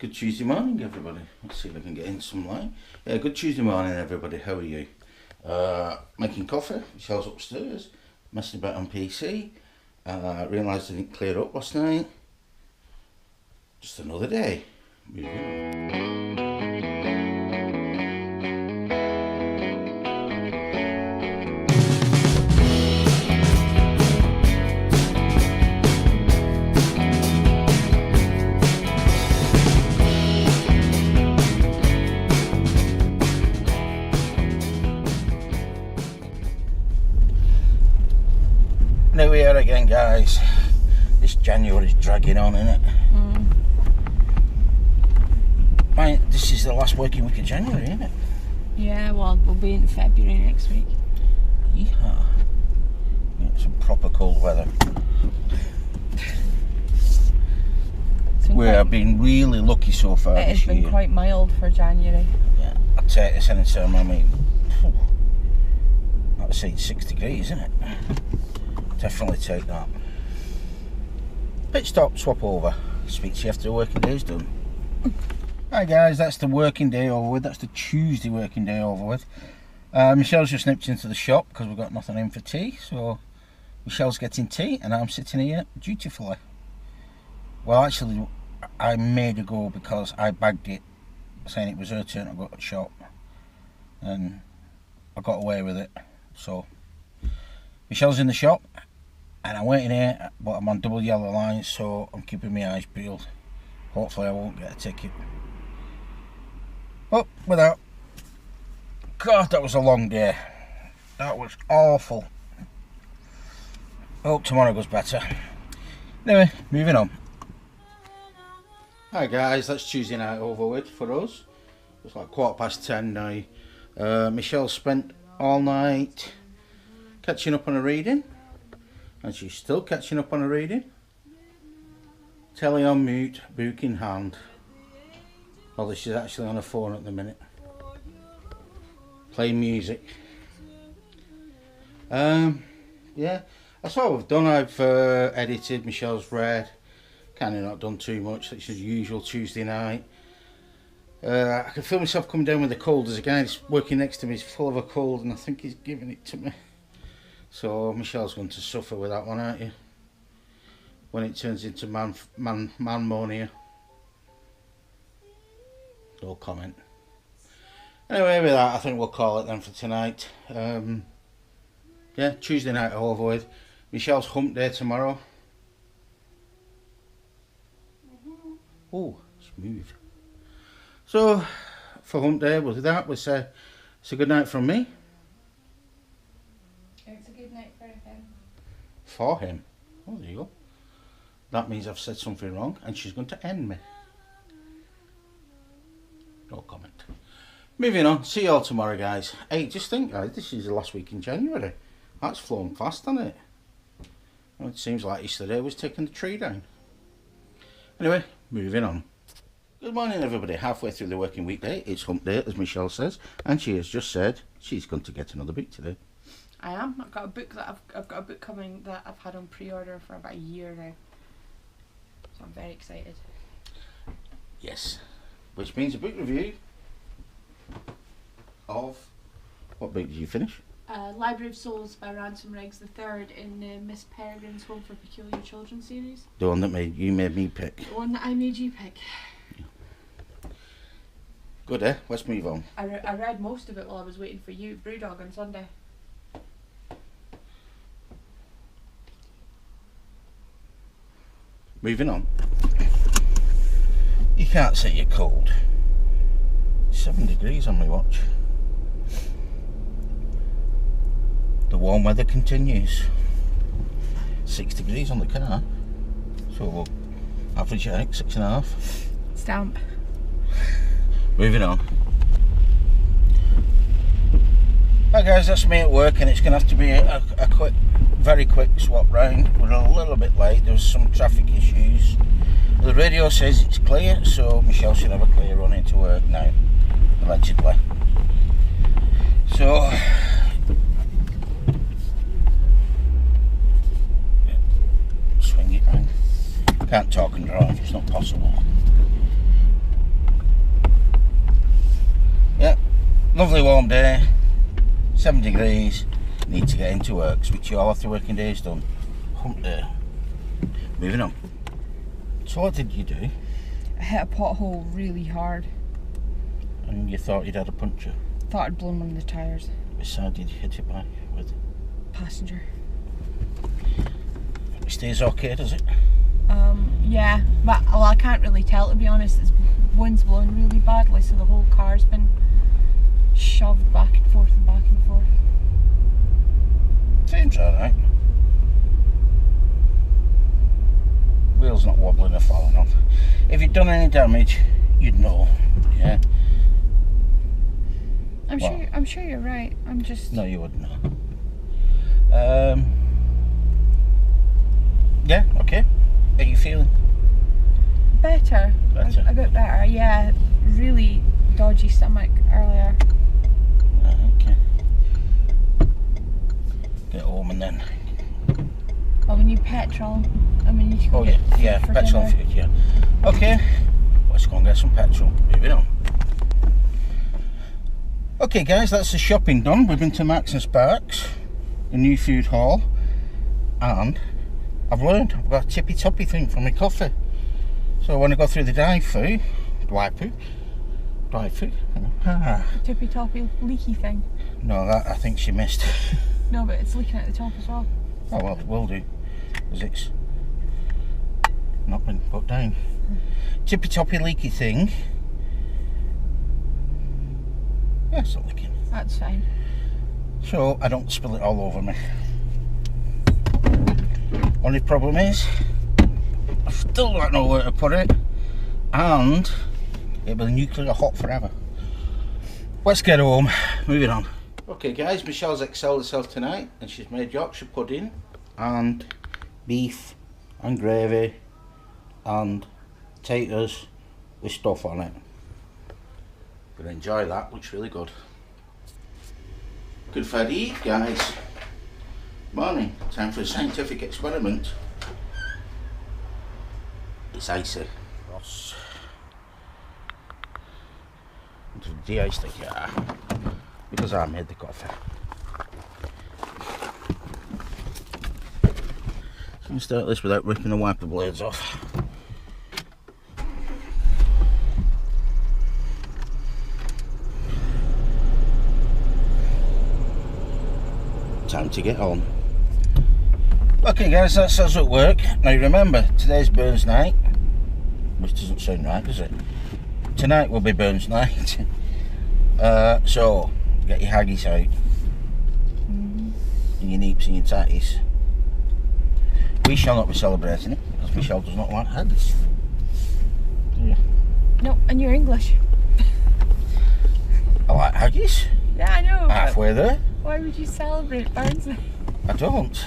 Good Tuesday morning, everybody. Let's see if I can get in some light. Yeah, good Tuesday morning, everybody. How are you? Making coffee. Michelle's upstairs. Messing about on PC. Realised I didn't clear up last night. Just another day. Moving on. Here we are again, guys. This January's dragging on, isn't it? Right, this is the last working week of January, isn't it? Yeah, well, we'll be in February next week. Yeehaw. Get some proper cold weather. We have been really lucky so far this year. It has been quite mild for January. Yeah, I'd take this any time. I mean, I'd say it's 6 degrees, isn't it? Definitely take that. Pit stop, swap over. Speak to you after the working day's done. Hi guys, that's the working day over with. That's the Tuesday working day over with. Michelle's just nipped into the shop because we've got nothing in for tea. So Michelle's getting tea and I'm sitting here dutifully. Well, actually, I made her go because I bagged it, saying it was her turn to go to the shop. And I got away with it. So Michelle's in the shop. And I'm waiting here, but I'm on double yellow lines, so I'm keeping my eyes peeled. Hopefully I won't get a ticket. Oh, without. God, that was a long day. That was awful. Hope tomorrow goes better. Anyway, moving on. Hi guys, that's Tuesday night over with for us. It's like 10:15 now. Michelle spent all night catching up on her reading. And she's still catching up on her reading. Telly on mute, book in hand. Although she's actually on her phone at the minute. Playing music. Yeah, that's all we've done. I've edited, Michelle's read. Kind of not done too much. It's as usual Tuesday night. I can feel myself coming down with a cold. There's a guy that's working next to me. He's full of a cold and I think he's giving it to me. So Michelle's going to suffer with that one, aren't you? When it turns into manmonia. No comment. Anyway, with that, I think we'll call it then for tonight. Yeah, Tuesday night over with. Michelle's hump day tomorrow. Oh, smooth. So, for hump day, with that, we'll say it's a good night from me. It's a good night for him. For him? Oh, there you go. That means I've said something wrong and she's going to end me. No comment. Moving on. See you all tomorrow, guys. Hey, just think, guys, this is the last week in January. That's flown fast, hasn't it? Well, it seems like yesterday was taking the tree down. Anyway, moving on. Good morning, everybody. Halfway through the working weekday. It's hump day, as Michelle says. And she has just said she's going to get another book today. I am. I've got a book coming that I've had on pre-order for about a year now. So I'm very excited. Yes. Which means a book review of... What book did you finish? Library of Souls by Ransom Riggs, the third in the Miss Peregrine's Home for Peculiar Children series. The one that you made me pick. The one that I made you pick. Yeah. Good, eh? Let's move on. I read most of it while I was waiting for you, Brewdog, on Sunday. Moving on. You can't say you're cold. 7 degrees on my watch. The warm weather continues. 6 degrees on the car. So we'll average out 6.5. Stamp. Moving on. Hi guys, that's me at work and it's going to have to be a quick, very quick swap round. We're a little bit late, there was some traffic issues. The radio says it's clear, so Michelle should have a clear run into work now, allegedly. So, swing it round. Can't talk and drive, it's not possible. Lovely warm day, 7 degrees. Need to get into work, switch you all after working day's done. Hump day. Moving on. So what did you do? I hit a pothole really hard. And you thought you'd had a puncture? Thought I'd blown one of the tyres. Which side did you hit it by? With? Passenger. It stays okay, does it? Yeah, but well, I can't really tell, to be honest. It's wind's blowing really badly, so the whole car's been shoved back and forth and back and forth. Seems alright. Wheel's not wobbling or falling off. If you'd done any damage, you'd know. Yeah. I'm sure you're right. I'm just. No, you wouldn't know. Yeah. Okay. How are you feeling? Better. Better. A bit better. Yeah. Really dodgy stomach earlier. Okay. Get home and then. Well, we need petrol. I mean, you can go Oh get yeah, food for petrol and dinner. food. Yeah. Okay. Let's go and get some petrol. Moving on. Okay, guys, that's the shopping done. We've been to Max and Sparks, the new food hall, and I've learned I've got a tippy toppy thing for my coffee. So when I go through the drive-through, Tippy toppy leaky thing. No, that I think she missed. No, but it's leaking at the top as well. Oh well, it will do, because it's not been put down. Tippy toppy leaky thing. Yeah, it's not leaking. That's fine. So I don't spill it all over me. Only problem is, I still don't know where to put it, and it'll be nuclear hot forever. Let's get home. Moving on. Okay, guys, Michelle's excelled herself tonight, and she's made Yorkshire pudding and beef and gravy and potatoes with stuff on it. Gonna enjoy that. Looks really good. Good Friday Eve, guys. Morning. Time for a scientific experiment. It's icy. Ross. Into the de-ice the car because I made the coffee. So I'm gonna start this without ripping the wiper blades off. Time to get on. Okay, guys, that's us at work. Now remember, today's Burns night, which doesn't sound right, does it? Tonight will be Burns night. So get your haggies out, and your neeps and your tatties. We shall not be celebrating it because Michelle does not like haggis. Do you? No, and you're English. I like haggis. Yeah, I know. Halfway there. Why would you celebrate Burns Night? I don't.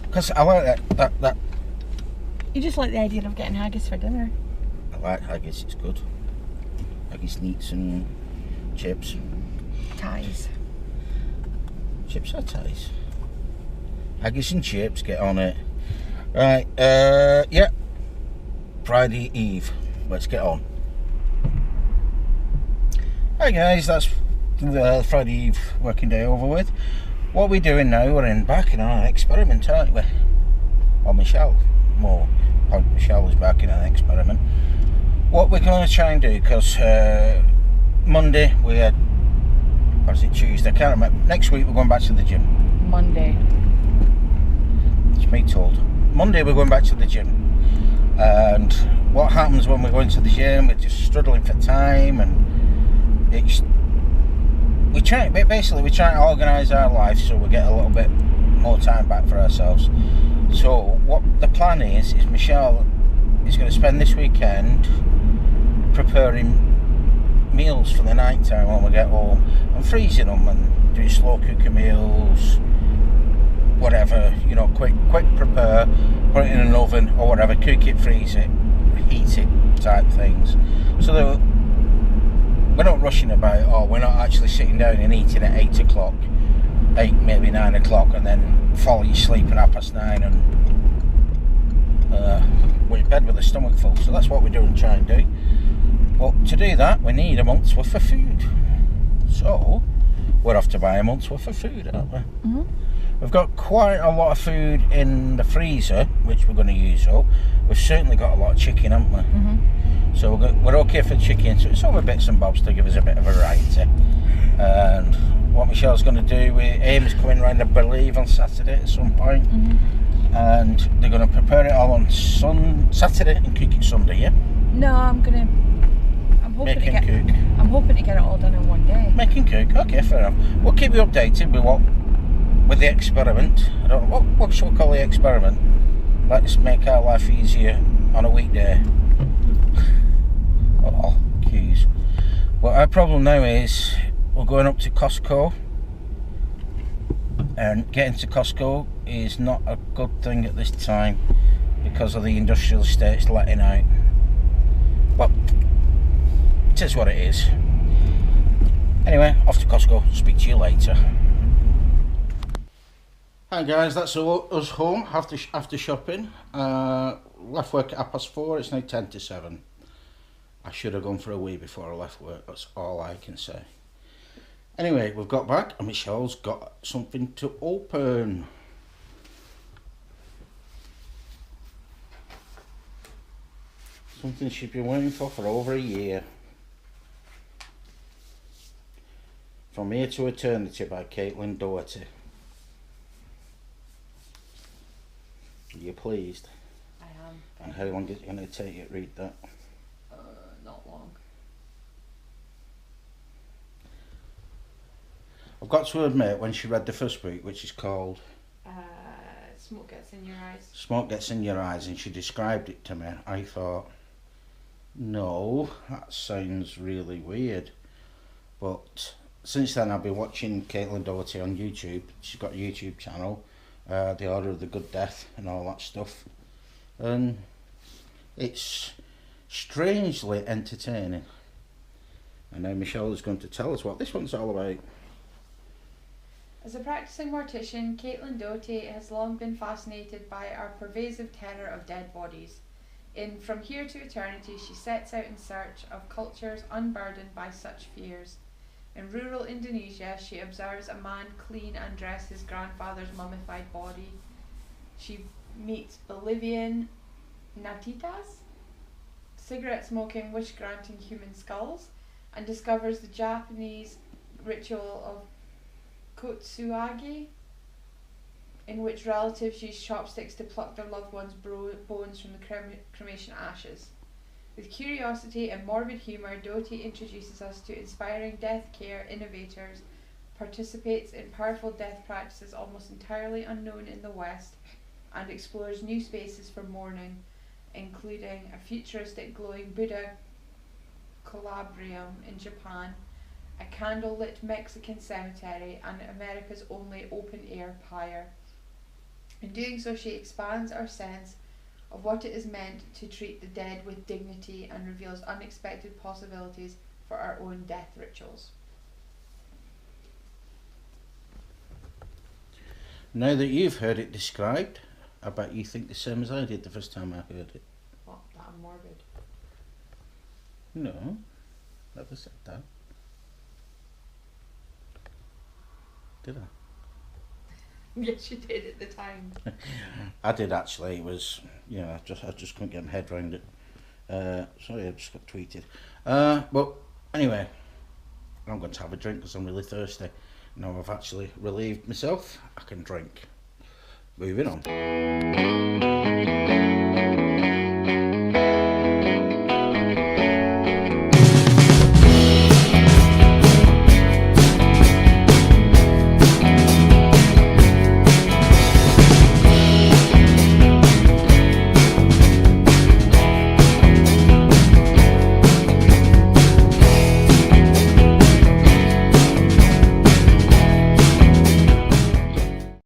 Because I like that. You just like the idea of getting haggis for dinner. I like haggis, it's good. Haggis, neats and chips. Ties. Chips or ties? Haggis and chips, get on it. Right, yeah. Friday Eve. Let's get on. Hi guys, that's the Friday Eve working day over with. What we're doing now, we're back in an experiment, aren't we? Or Michelle, more. Michelle is back in an experiment. What we're going to try and do, because Monday we had, or is it Tuesday? I can't remember. Next week we're going back to the gym. Monday. It's me told. Monday we're going back to the gym. And what happens when we're going to the gym, we're just struggling for time, and we try to organise our life so we get a little bit more time back for ourselves. So what the plan is Michelle is going to spend this weekend preparing meals for the night time when we get home, and freezing them and doing slow cooker meals, whatever, you know, quick prepare, put it in an oven or whatever, cook it, freeze it, heat it type things, so that we're not rushing about it, or we're not actually sitting down and eating at 8 o'clock, 8 maybe 9 o'clock, and then falling asleep at 9:30 and we're in bed with the stomach full. So that's what we're doing, trying to do. But to do that, we need a month's worth of food. So, we're off to buy a month's worth of food, aren't we? Mm-hmm. We've got quite a lot of food in the freezer, which we're going to use up. We've certainly got a lot of chicken, haven't we? Mm-hmm. So we're okay for chicken. So it's over bits and bobs to give us a bit of variety. And what Michelle's going to do, Amy's coming round, I believe, on Saturday at some point. Mm-hmm. And they're going to prepare it all on Saturday and cook it Sunday, yeah? No, I'm hoping to get it all done in one day. Make and cook, okay, fair enough. We'll keep you updated with the experiment. I don't know, what shall we call the experiment? Let's make our life easier on a weekday. Oh, cues. Well, our problem now is we're going up to Costco, and getting to Costco is not a good thing at this time because of the industrial estates letting out. Well, it is what it is. Anyway, off to Costco. Speak to you later. Hi guys, that's us home after shopping. Left work at 4:30. It's now 7:10. I should have gone for a wee before I left work. That's all I can say. Anyway, we've got back and Michelle's got something to open. Something she's been waiting for over a year. From Here to Eternity by Caitlin Doughty. Are you pleased? I am. And how long is it going to take you to read that? Not long. I've got to admit, when she read the first book, which is called Smoke Gets in Your Eyes. Smoke Gets in Your Eyes, and she described it to me, I thought, no, that sounds really weird. But since then I've been watching Caitlin Doughty on YouTube. She's got a YouTube channel, The Order of the Good Death and all that stuff. And it's strangely entertaining. And now Michelle is going to tell us what this one's all about. As a practicing mortician, Caitlin Doughty has long been fascinated by our pervasive terror of dead bodies. In From Here to Eternity, she sets out in search of cultures unburdened by such fears. In rural Indonesia, she observes a man clean and dress his grandfather's mummified body. She meets Bolivian natitas, cigarette-smoking, wish-granting human skulls, and discovers the Japanese ritual of kotsuagi, in which relatives use chopsticks to pluck their loved ones' bones from the cremation ashes. With curiosity and morbid humour, Doughty introduces us to inspiring death care innovators, participates in powerful death practices almost entirely unknown in the West, and explores new spaces for mourning, including a futuristic glowing Buddha colubrium in Japan, a candlelit Mexican cemetery, and America's only open-air pyre. In doing so, she expands our sense of what it is meant to treat the dead with dignity and reveals unexpected possibilities for our own death rituals. Now that you've heard it described, I bet you think the same as I did the first time I heard it. What? That I'm morbid? No, never said that. Did I? Yes, you did at the time. I did actually. It was, you know, I just couldn't get my head around it. Sorry, I just got tweeted. But anyway, I'm going to have a drink because I'm really thirsty. Now I've actually relieved myself, I can drink. Moving on.